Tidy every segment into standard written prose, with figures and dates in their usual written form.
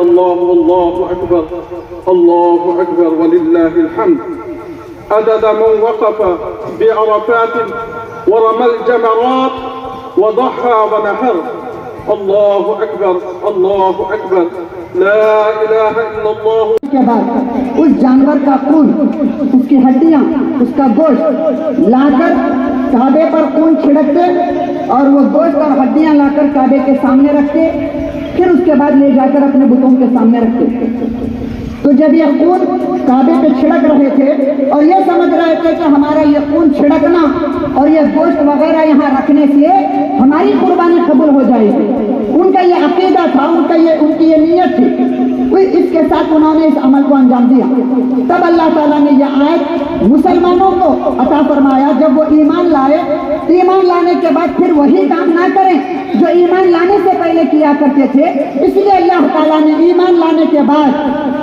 الله أكبر الله أكبر ولله الحمد. عدد من وقف بعرفات ورمى الجمرات وضحى ونحر. الله أكبر الله أكبر لا إله إلا الله. के बाद उस जानवर का खून, उसकी हड्डियां, उसका गोश्त लाकर काबे पर खून छिड़कते और वो गोश्त और हड्डियां लाकर काबे के सामने रखते, फिर उसके बाद ले जाकर अपने बुतों के सामने रखते। तो जब ये खून काबे पे छिड़क रहे थे और ये समझ रहे थे कि हमारा ये खून छिड़कना और ये गोश्त वगैरह यहाँ रखने से हमारी कुर्बानी कबूल हो जाएगी, उनका ये अकीदा था, उनकी ये नीयत थी, इसके साथ उन्होंने इस अमल को अंजाम दिया। तब अल्लाह ताला ने यह आयत मुसलमानों को अता फरमाया, जब वो ईमान लाए, ईमान लाने के बाद फिर वही काम ना करें जो ईमान लाने से पहले किया करते थे। इसलिए अल्लाह ताला ने ईमान लाने के बाद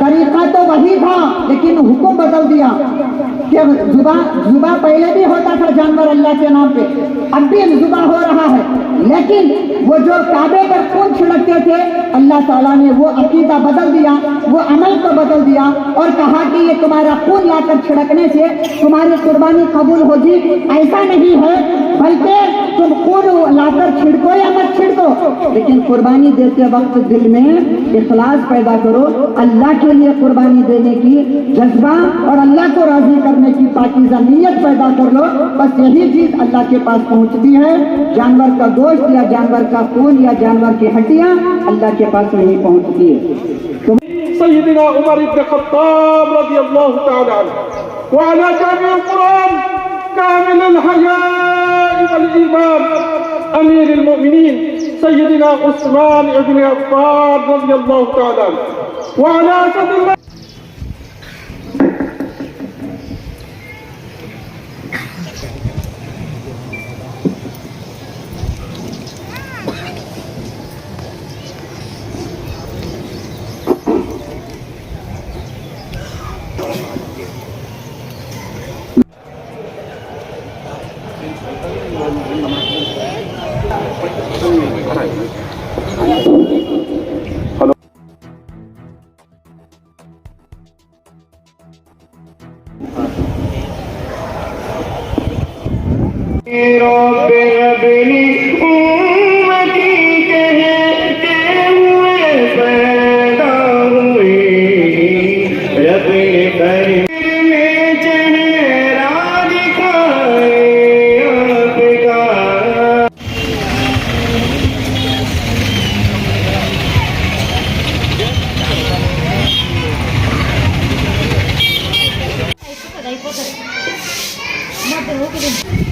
तरीका तो वही था, लेकिन हुक्म बदल दिया कि जुबा पहले भी होता था जानवर अल्लाह के नाम पे, अब भी जुबा हो रहा है, लेकिन वो जो काबे पर खून छिड़कते थे अल्लाह ताला ने वो अकीदा बदल दिया, वो अमल को बदल दिया और कहा कि ये तुम्हारा खून लाकर छिड़कने से तुम्हारी कुर्बानी कबूल होगी। ऐसा नहीं है, बल्कि तुम खून लाकर छिड़को या मत छिड़को, लेकिन कुर्बानी देते वक्त दिल में इखलास पैदा करो, अल्लाह के लिए कुर्बानी देने की जज्बा और अल्लाह को राजी करने की पाकीज़ा नीयत पैदा कर लो। बस यही चीज अल्लाह के पास पहुंचती है। जानवर का गोश्त या जानवर का खून या जानवर की हड्डियां अल्लाह के पास नहीं पहुंचती है। सय्यदना उमर इब्न खत्ताब रज़ियल्लाहु तआला अन्हु व अला जामिउल कुरान कामिलुल हयाई वल ईमान अमीरुल मुमिनीन सय्यदना उस्मान इब्न अफ्फान रज़ियल्लाहु तआला अन्हु व अला असदिल्लाह। అయిపోతుంది